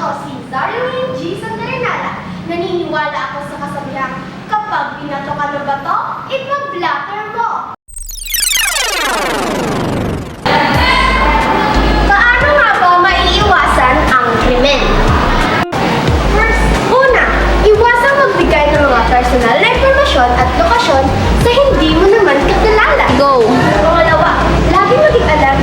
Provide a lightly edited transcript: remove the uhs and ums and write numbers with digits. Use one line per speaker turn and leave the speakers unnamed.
Ako si Zarlene G. Sandarenala. Naniniwala ako sa kasabihang, kapag binato ka ng bato, ipag-blatter mo. Paano nga ba maiiwasan ang krimen? First, una, iwasang magbigay ng mga personal na impormasyon at lokasyon sa hindi mo naman kakilala.
Go!
Pangalawa, lagi maging alam